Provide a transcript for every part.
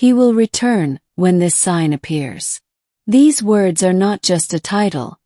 He will return when this sign appears. These words are not just a title.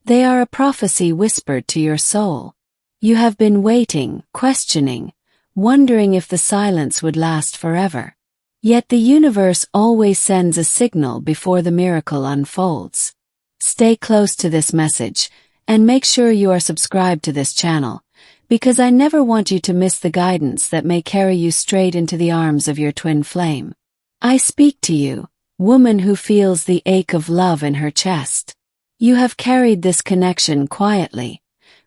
They are a prophecy whispered to your soul. You have been waiting, questioning, wondering if the silence would last forever. Yet the universe always sends a signal before the miracle unfolds. Stay close to this message, and make sure you are subscribed to this channel, because I never want you to miss the guidance that may carry you straight into the arms of your twin flame. I speak to you, woman who feels the ache of love in her chest. You have carried this connection quietly,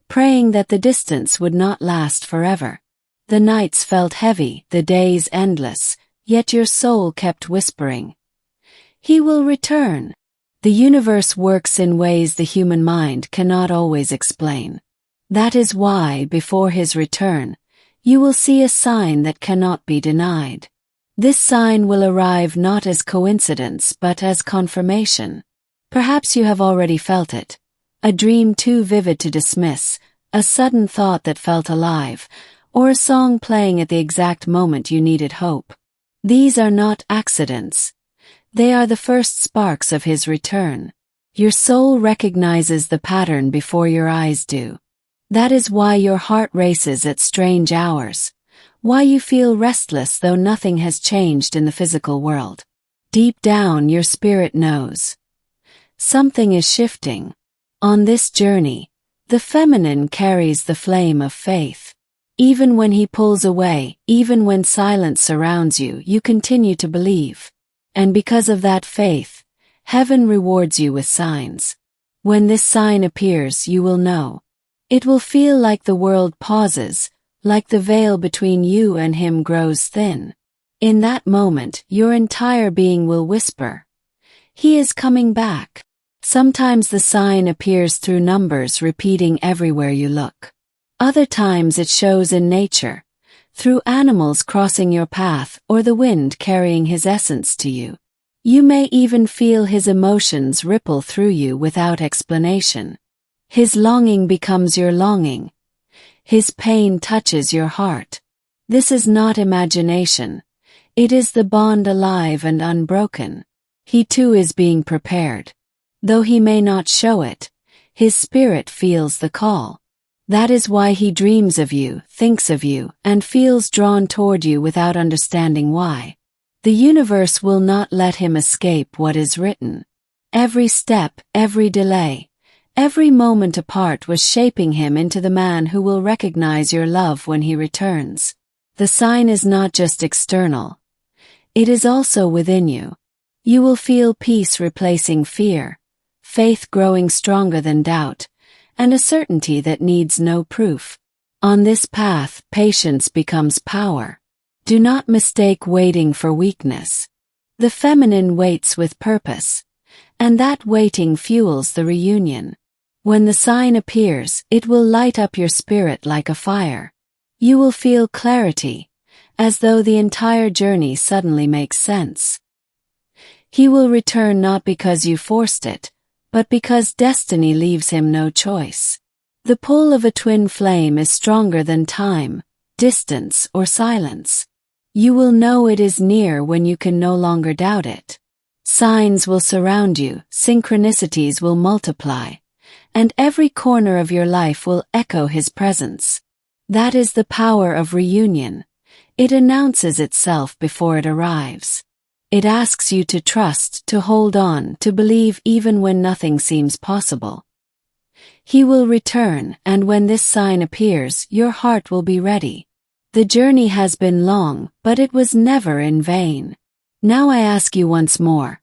praying that the distance would not last forever. The nights felt heavy, the days endless, yet your soul kept whispering, "He will return." The universe works in ways the human mind cannot always explain. That is why, before his return, you will see a sign that cannot be denied. This sign will arrive not as coincidence but as confirmation. Perhaps you have already felt it. A dream too vivid to dismiss, a sudden thought that felt alive, or a song playing at the exact moment you needed hope. These are not accidents. They are the first sparks of his return. Your soul recognizes the pattern before your eyes do. That is why your heart races at strange hours, why you feel restless though nothing has changed in the physical world. Deep down, your spirit knows. Something is shifting. On this journey, the feminine carries the flame of faith. Even when he pulls away, even when silence surrounds you, you continue to believe. And because of that faith, heaven rewards you with signs. When this sign appears, you will know. It will feel like the world pauses, like the veil between you and him grows thin. In that moment, your entire being will whisper, "He is coming back." Sometimes the sign appears through numbers repeating everywhere you look. Other times it shows in nature, through animals crossing your path or the wind carrying his essence to you. You may even feel his emotions ripple through you without explanation. His longing becomes your longing. His pain touches your heart. This is not imagination. It is the bond alive and unbroken. He too is being prepared. Though he may not show it, his spirit feels the call. That is why he dreams of you, thinks of you, and feels drawn toward you without understanding why. The universe will not let him escape what is written. Every step, every delay, every moment apart was shaping him into the man who will recognize your love when he returns. The sign is not just external. It is also within you. You will feel peace replacing fear, faith growing stronger than doubt, and a certainty that needs no proof. On this path, patience becomes power. Do not mistake waiting for weakness. The feminine waits with purpose, and that waiting fuels the reunion. When the sign appears, it will light up your spirit like a fire. You will feel clarity, as though the entire journey suddenly makes sense. He will return not because you forced it, but because destiny leaves him no choice. The pull of a twin flame is stronger than time, distance, or silence. You will know it is near when you can no longer doubt it. Signs will surround you, synchronicities will multiply, and every corner of your life will echo his presence. That is the power of reunion. It announces itself before it arrives. It asks you to trust, to hold on, to believe even when nothing seems possible. He will return, and when this sign appears, your heart will be ready. The journey has been long, but it was never in vain. Now I ask you once more.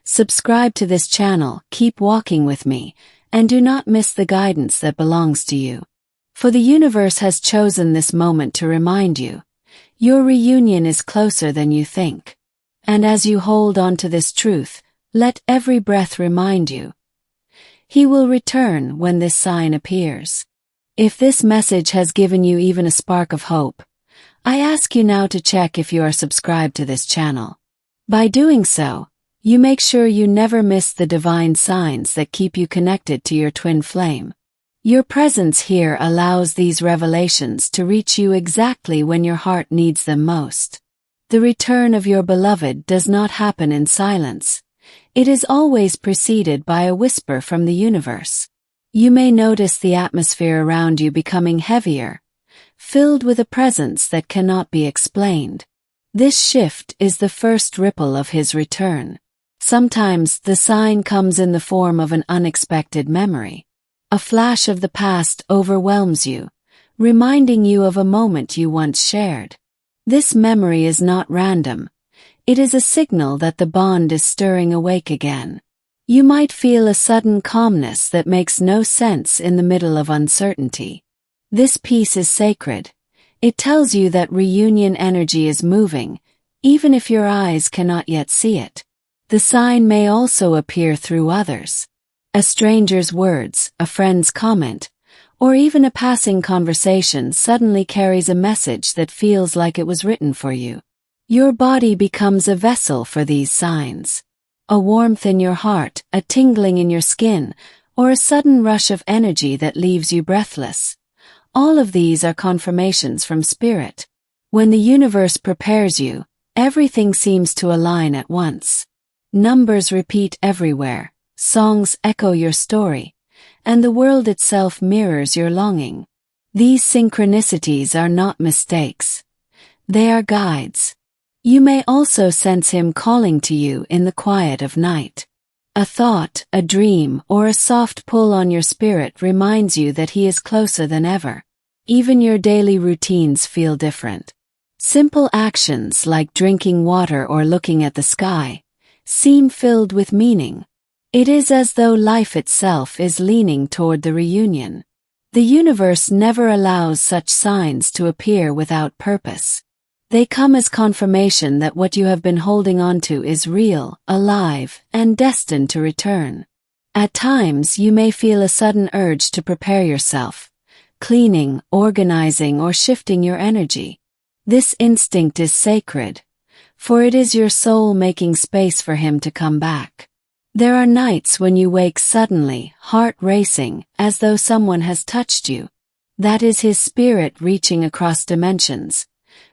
Subscribe to this channel, keep walking with me, and do not miss the guidance that belongs to you. For the universe has chosen this moment to remind you. Your reunion is closer than you think. And as you hold on to this truth, let every breath remind you. He will return when this sign appears. If this message has given you even a spark of hope, I ask you now to check if you are subscribed to this channel. By doing so, you make sure you never miss the divine signs that keep you connected to your twin flame. Your presence here allows these revelations to reach you exactly when your heart needs them most. The return of your beloved does not happen in silence. It is always preceded by a whisper from the universe. You may notice the atmosphere around you becoming heavier, filled with a presence that cannot be explained. This shift is the first ripple of his return. Sometimes the sign comes in the form of an unexpected memory. A flash of the past overwhelms you, reminding you of a moment you once shared. This memory is not random. It is a signal that the bond is stirring awake again. You might feel a sudden calmness that makes no sense in the middle of uncertainty. This peace is sacred. It tells you that reunion energy is moving, even if your eyes cannot yet see it. The sign may also appear through others. A stranger's words, a friend's comment, or even a passing conversation suddenly carries a message that feels like it was written for you. Your body becomes a vessel for these signs. A warmth in your heart, a tingling in your skin, or a sudden rush of energy that leaves you breathless. All of these are confirmations from spirit. When the universe prepares you, everything seems to align at once. Numbers repeat everywhere, songs echo your story, and the world itself mirrors your longing. These synchronicities are not mistakes. They are guides. You may also sense him calling to you in the quiet of night. A thought, a dream, or a soft pull on your spirit reminds you that he is closer than ever. Even your daily routines feel different. Simple actions like drinking water or looking at the sky seem filled with meaning. It is as though life itself is leaning toward the reunion. The universe never allows such signs to appear without purpose. They come as confirmation that what you have been holding onto is real, alive, and destined to return. At times you may feel a sudden urge to prepare yourself, cleaning, organizing, or shifting your energy. This instinct is sacred, for it is your soul making space for him to come back. There are nights when you wake suddenly, heart racing, as though someone has touched you. That is his spirit reaching across dimensions,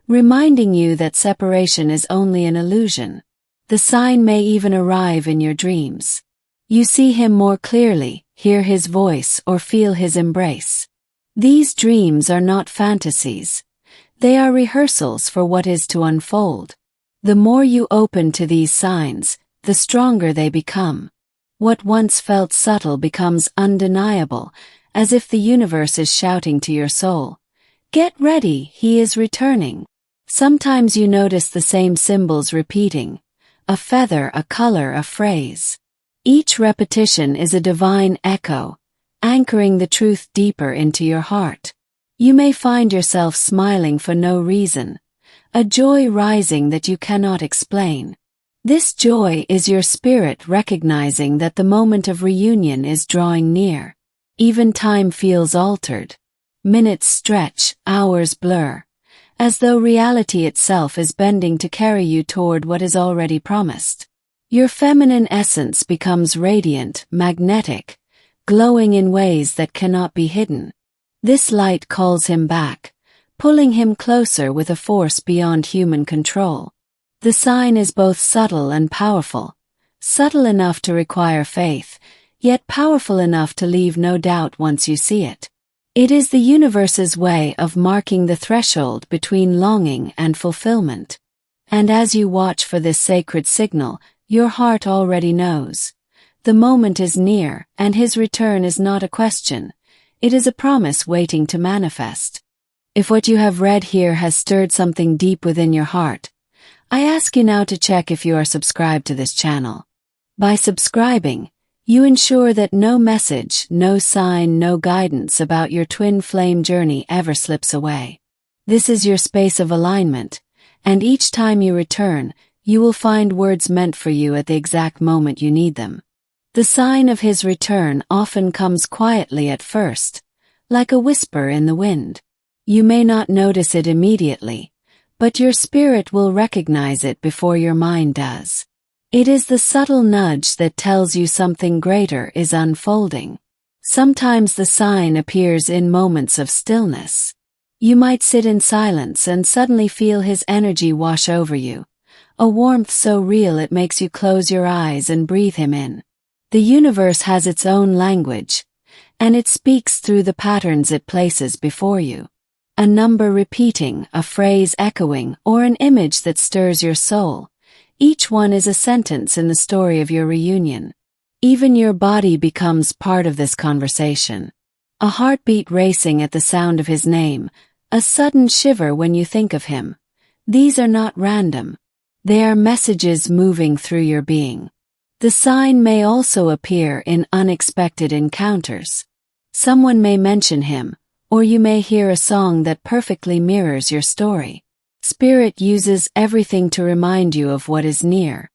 reminding you that separation is only an illusion. The sign may even arrive in your dreams. You see him more clearly, hear his voice, or feel his embrace. These dreams are not fantasies. They are rehearsals for what is to unfold. The more you open to these signs, the stronger they become. What once felt subtle becomes undeniable, as if the universe is shouting to your soul, "Get ready, he is returning." Sometimes you notice the same symbols repeating, a feather, a color, a phrase. Each repetition is a divine echo, anchoring the truth deeper into your heart. You may find yourself smiling for no reason, a joy rising that you cannot explain. This joy is your spirit recognizing that the moment of reunion is drawing near. Even time feels altered. Minutes stretch, hours blur, as though reality itself is bending to carry you toward what is already promised. Your feminine essence becomes radiant, magnetic, glowing in ways that cannot be hidden. This light calls him back, pulling him closer with a force beyond human control. The sign is both subtle and powerful, subtle enough to require faith, yet powerful enough to leave no doubt once you see it. It is the universe's way of marking the threshold between longing and fulfillment. And as you watch for this sacred signal, your heart already knows. The moment is near, and his return is not a question. It is a promise waiting to manifest. If what you have read here has stirred something deep within your heart, I ask you now to check if you are subscribed to this channel. By subscribing, you ensure that no message, no sign, no guidance about your twin flame journey ever slips away. This is your space of alignment, and each time you return, you will find words meant for you at the exact moment you need them. The sign of his return often comes quietly at first, like a whisper in the wind. You may not notice it immediately, but your spirit will recognize it before your mind does. It is the subtle nudge that tells you something greater is unfolding. Sometimes the sign appears in moments of stillness. You might sit in silence and suddenly feel his energy wash over you, a warmth so real it makes you close your eyes and breathe him in. The universe has its own language, and it speaks through the patterns it places before you. A number repeating, a phrase echoing, or an image that stirs your soul. Each one is a sentence in the story of your reunion. Even your body becomes part of this conversation. A heartbeat racing at the sound of his name, a sudden shiver when you think of him. These are not random. They are messages moving through your being. The sign may also appear in unexpected encounters. Someone may mention him, or you may hear a song that perfectly mirrors your story. Spirit uses everything to remind you of what is near.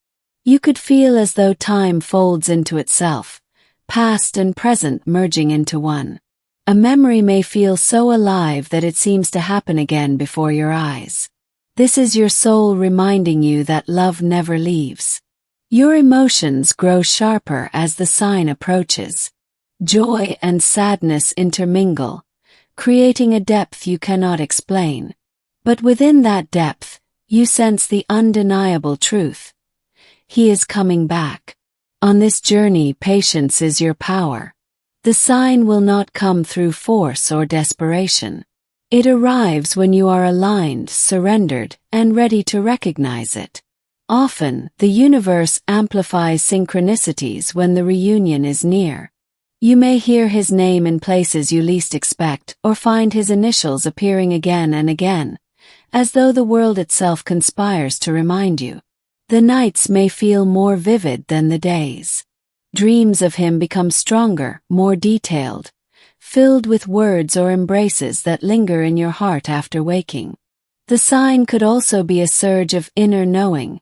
You could feel as though time folds into itself, past and present merging into one. A memory may feel so alive that it seems to happen again before your eyes. This is your soul reminding you that love never leaves. Your emotions grow sharper as the sign approaches. Joy and sadness intermingle, creating a depth you cannot explain. But within that depth, you sense the undeniable truth. He is coming back. On this journey, patience is your power. The sign will not come through force or desperation. It arrives when you are aligned, surrendered, and ready to recognize it. Often, the universe amplifies synchronicities when the reunion is near. You may hear his name in places you least expect, or find his initials appearing again and again, as though the world itself conspires to remind you. The nights may feel more vivid than the days. Dreams of him become stronger, more detailed, filled with words or embraces that linger in your heart after waking. The sign could also be a surge of inner knowing,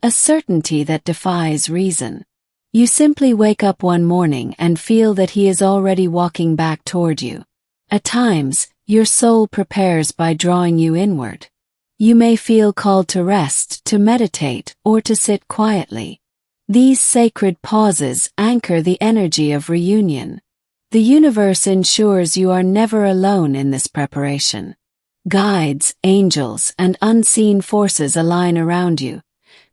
a certainty that defies reason. You simply wake up one morning and feel that he is already walking back toward you. At times, your soul prepares by drawing you inward. You may feel called to rest, to meditate, or to sit quietly. These sacred pauses anchor the energy of reunion. The universe ensures you are never alone in this preparation. Guides, angels, and unseen forces align around you,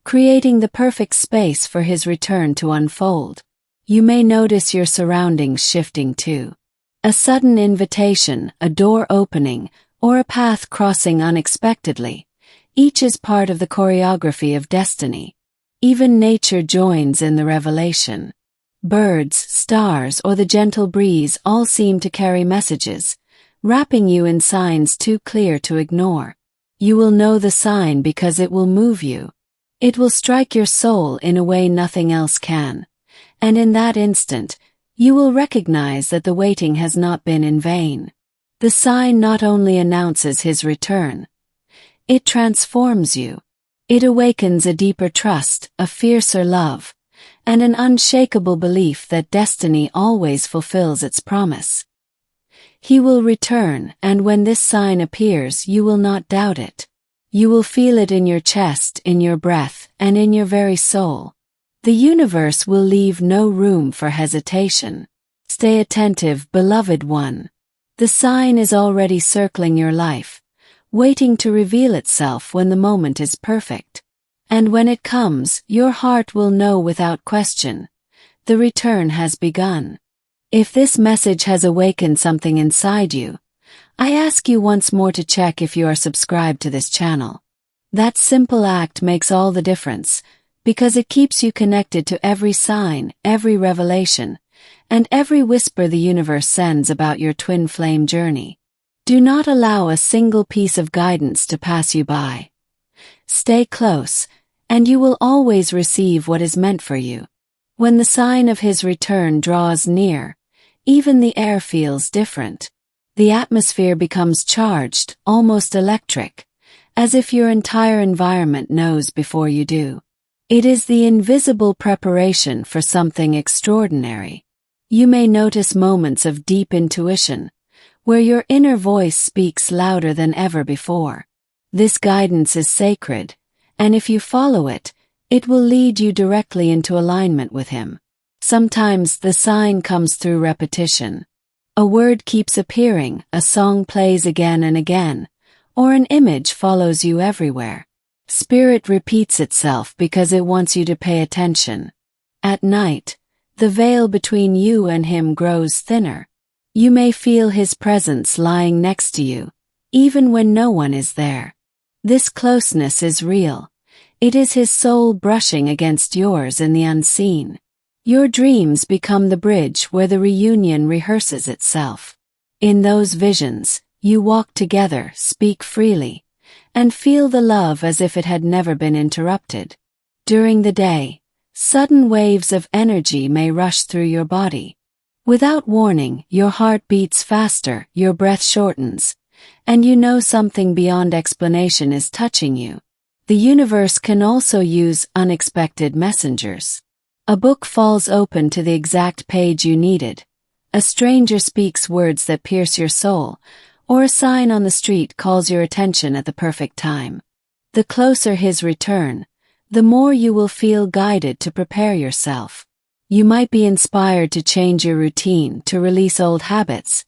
creating the perfect space for his return to unfold. You may notice your surroundings shifting too. A sudden invitation, a door opening, or a path crossing unexpectedly. Each is part of the choreography of destiny. Even nature joins in the revelation. Birds, stars, or the gentle breeze all seem to carry messages, wrapping you in signs too clear to ignore. You will know the sign because it will move you. It will strike your soul in a way nothing else can. And in that instant, you will recognize that the waiting has not been in vain. The sign not only announces his return, it transforms you. It awakens a deeper trust, a fiercer love, and an unshakable belief that destiny always fulfills its promise. He will return, and when this sign appears, you will not doubt it. You will feel it in your chest, in your breath, and in your very soul. The universe will leave no room for hesitation. Stay attentive, beloved one. The sign is already circling your life, waiting to reveal itself when the moment is perfect. And when it comes, your heart will know without question. The return has begun. If this message has awakened something inside you, I ask you once more to check if you are subscribed to this channel. That simple act makes all the difference, because it keeps you connected to every sign, every revelation, and every whisper the universe sends about your twin flame journey. Do not allow a single piece of guidance to pass you by. Stay close, and you will always receive what is meant for you. When the sign of his return draws near, even the air feels different. The atmosphere becomes charged, almost electric, as if your entire environment knows before you do. It is the invisible preparation for something extraordinary. You may notice moments of deep intuition, where your inner voice speaks louder than ever before. This guidance is sacred, and if you follow it, it will lead you directly into alignment with him. Sometimes the sign comes through repetition. A A word keeps appearing, a song plays again and again, or an image follows you everywhere. Spirit repeats itself because it wants you to pay attention. At night, the veil between you and him grows thinner. You may feel his presence lying next to you, even when no one is there. This closeness is real. It is his soul brushing against yours in the unseen. Your dreams become the bridge where the reunion rehearses itself. In those visions, you walk together, speak freely, and feel the love as if it had never been interrupted. During the day, sudden waves of energy may rush through your body. Without warning, your heart beats faster, your breath shortens, and you know something beyond explanation is touching you. The universe can also use unexpected messengers. A book falls open to the exact page you needed. A stranger speaks words that pierce your soul, or a sign on the street calls your attention at the perfect time. The closer his return, the more you will feel guided to prepare yourself. You might be inspired to change your routine, to release old habits,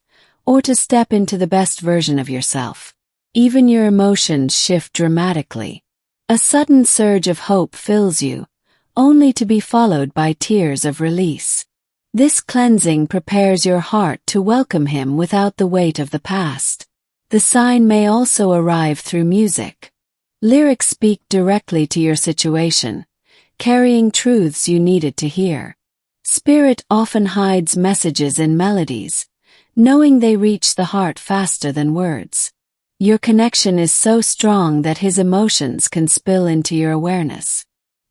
or to step into the best version of yourself. Even your emotions shift dramatically. A sudden surge of hope fills you, only to be followed by tears of release. This cleansing prepares your heart to welcome him without the weight of the past. The sign may also arrive through music. Lyrics speak directly to your situation, carrying truths you needed to hear. Spirit often hides messages in melodies, knowing they reach the heart faster than words. Your connection is so strong that his emotions can spill into your awareness.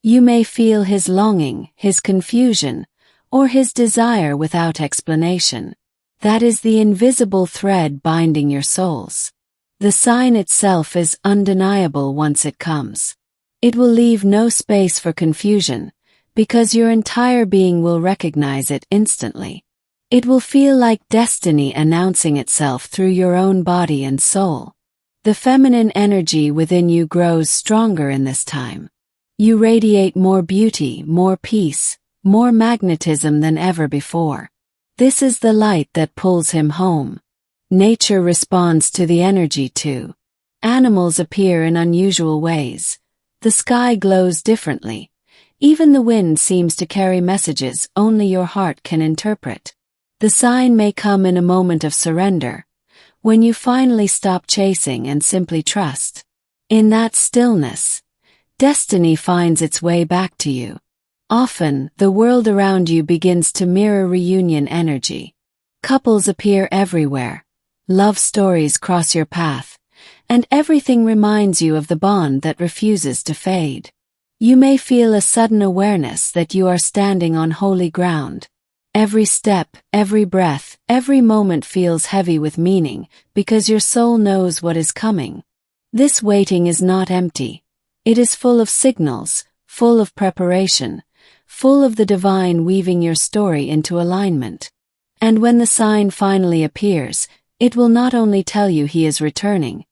You may feel his longing, his confusion, or his desire without explanation. That is the invisible thread binding your souls. The sign itself is undeniable once it comes. It will leave no space for confusion, because your entire being will recognize it instantly. It will feel like destiny announcing itself through your own body and soul. The feminine energy within you grows stronger in this time. You radiate more beauty, more peace, more magnetism than ever before. This is the light that pulls him home. Nature responds to the energy too. Animals appear in unusual ways. The sky glows differently. Even the wind seems to carry messages only your heart can interpret. The sign may come in a moment of surrender, when you finally stop chasing and simply trust. In that stillness, destiny finds its way back to you. Often, the world around you begins to mirror reunion energy. Couples appear everywhere. Love stories cross your path, and everything reminds you of the bond that refuses to fade. You may feel a sudden awareness that you are standing on holy ground. Every step, every breath, every moment feels heavy with meaning, because your soul knows what is coming. This waiting is not empty. It is full of signals, full of preparation, full of the divine weaving your story into alignment. And when the sign finally appears, it will not only tell you he is returning,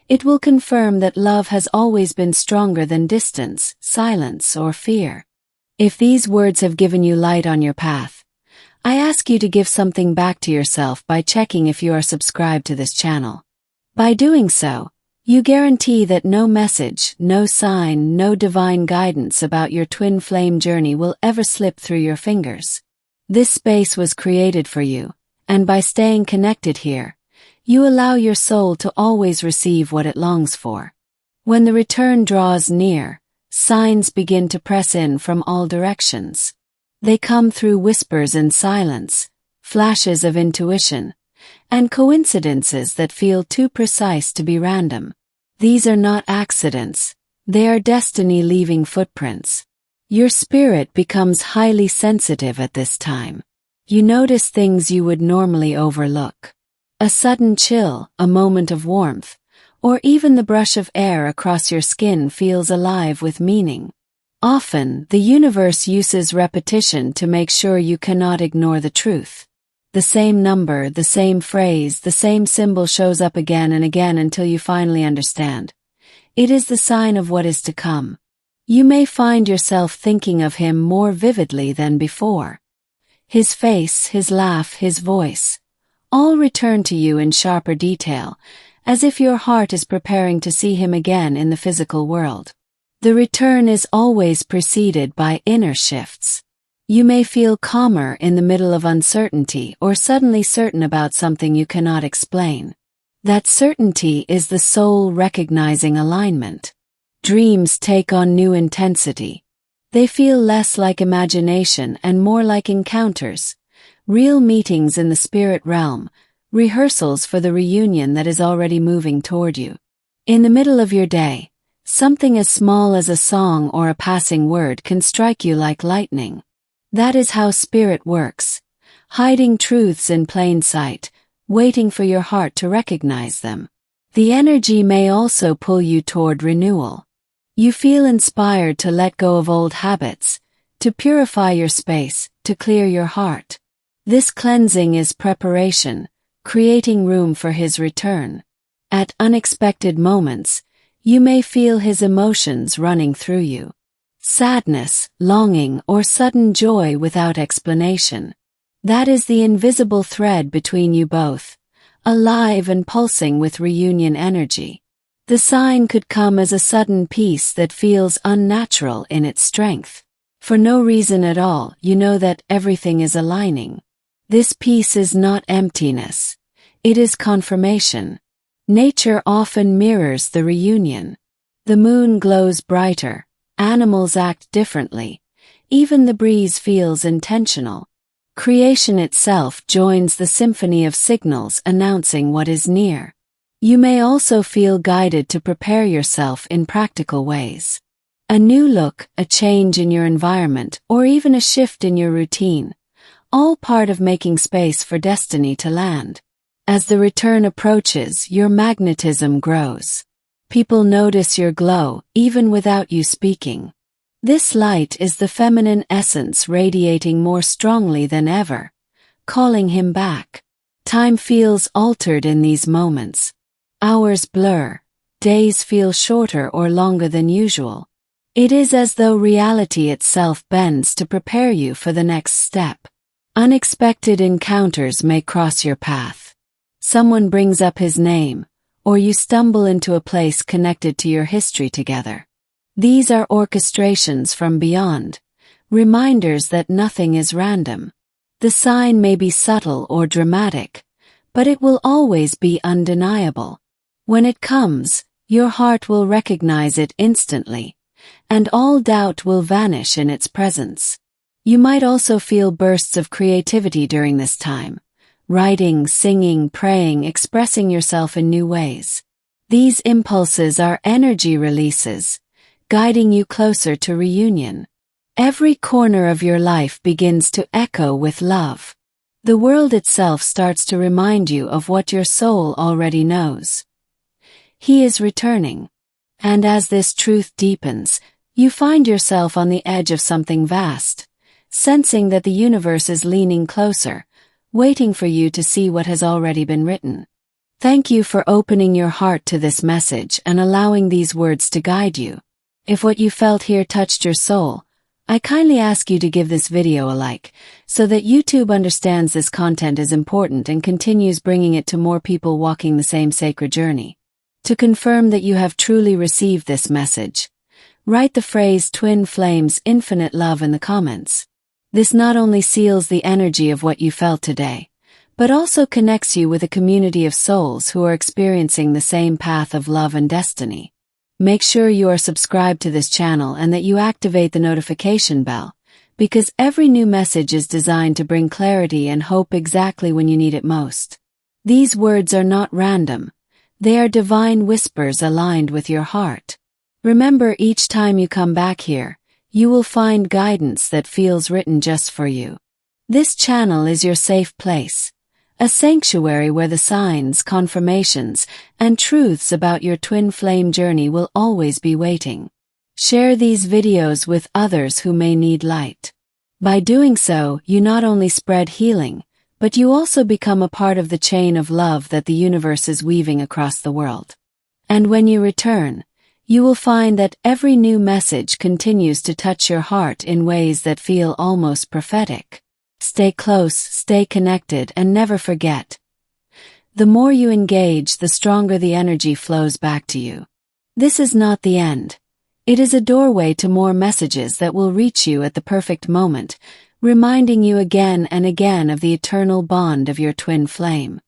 it will confirm that love has always been stronger than distance, silence, or fear. If these words have given you light on your path, I ask you to give something back to yourself by checking if you are subscribed to this channel. By doing so, you guarantee that no message, no sign, no divine guidance about your twin flame journey will ever slip through your fingers. This space was created for you, and by staying connected here, you allow your soul to always receive what it longs for. When the return draws near, signs begin to press in from all directions. They come through whispers in silence, flashes of intuition, and coincidences that feel too precise to be random. These are not accidents, they are destiny leaving footprints. Your spirit becomes highly sensitive at this time. You notice things you would normally overlook. A sudden chill, a moment of warmth, or even the brush of air across your skin feels alive with meaning. Often, the universe uses repetition to make sure you cannot ignore the truth. The same number, the same phrase, the same symbol shows up again and again until you finally understand. It is the sign of what is to come. You may find yourself thinking of him more vividly than before. His face, his laugh, his voice. all return to you in sharper detail, as if your heart is preparing to see him again in the physical world. The return is always preceded by inner shifts. You may feel calmer in the middle of uncertainty or suddenly certain about something you cannot explain. That certainty is the soul recognizing alignment. Dreams take on new intensity. They feel less like imagination and more like encounters, real meetings in the spirit realm, rehearsals for the reunion that is already moving toward you. In the middle of your day, something as small as a song or a passing word can strike you like lightning. That is how spirit works, hiding truths in plain sight, waiting for your heart to recognize them. The energy may also pull you toward renewal. You feel inspired to let go of old habits, to purify your space, to clear your heart. This cleansing is preparation, creating room for his return. At unexpected moments, you may feel his emotions running through you. Sadness, longing, or sudden joy without explanation. That is the invisible thread between you both, alive and pulsing with reunion energy. The sign could come as a sudden peace that feels unnatural in its strength. For no reason at all, you know that everything is aligning. This peace is not emptiness. It is confirmation. Nature often mirrors the reunion. The moon glows brighter. Animals act differently. Even the breeze feels intentional. Creation itself joins the symphony of signals announcing what is near. You may also feel guided to prepare yourself in practical ways. A new look, a change in your environment, or even a shift in your routine, all part of making space for destiny to land. As the return approaches, your magnetism grows. People notice your glow, even without you speaking. This light is the feminine essence radiating more strongly than ever, calling him back. Time feels altered in these moments. Hours blur, days feel shorter or longer than usual. It is as though reality itself bends to prepare you for the next step. Unexpected encounters may cross your path. Someone brings up his name, or you stumble into a place connected to your history together. These are orchestrations from beyond, reminders that nothing is random. The sign may be subtle or dramatic, but it will always be undeniable. When it comes, your heart will recognize it instantly, and all doubt will vanish in its presence. You might also feel bursts of creativity during this time. Writing, singing, praying, expressing yourself in new ways. These impulses are energy releases, guiding you closer to reunion. Every corner of your life begins to echo with love. The world itself starts to remind you of what your soul already knows. He is returning. And as this truth deepens, you find yourself on the edge of something vast, sensing that the universe is leaning closer, waiting for you to see what has already been written. Thank you for opening your heart to this message and allowing these words to guide you. If what you felt here touched your soul, I kindly ask you to give this video a like, so that YouTube understands this content is important and continues bringing it to more people walking the same sacred journey. To confirm that you have truly received this message, write the phrase Twin Flames Infinite Love in the comments. This not only seals the energy of what you felt today, but also connects you with a community of souls who are experiencing the same path of love and destiny. Make sure you are subscribed to this channel and that you activate the notification bell, because every new message is designed to bring clarity and hope exactly when you need it most. These words are not random. They are divine whispers aligned with your heart. Remember, each time you come back here, you will find guidance that feels written just for you. This channel is your safe place, a sanctuary where the signs, confirmations, and truths about your twin flame journey will always be waiting. Share these videos with others who may need light. By doing so, you not only spread healing, but you also become a part of the chain of love that the universe is weaving across the world. And when you return, you will find that every new message continues to touch your heart in ways that feel almost prophetic. Stay close, stay connected, and never forget, The more you engage, the stronger the energy flows back to you. This is not the end. It is a doorway to more messages that will reach you at the perfect moment, reminding you again and again of the eternal bond of your twin flame.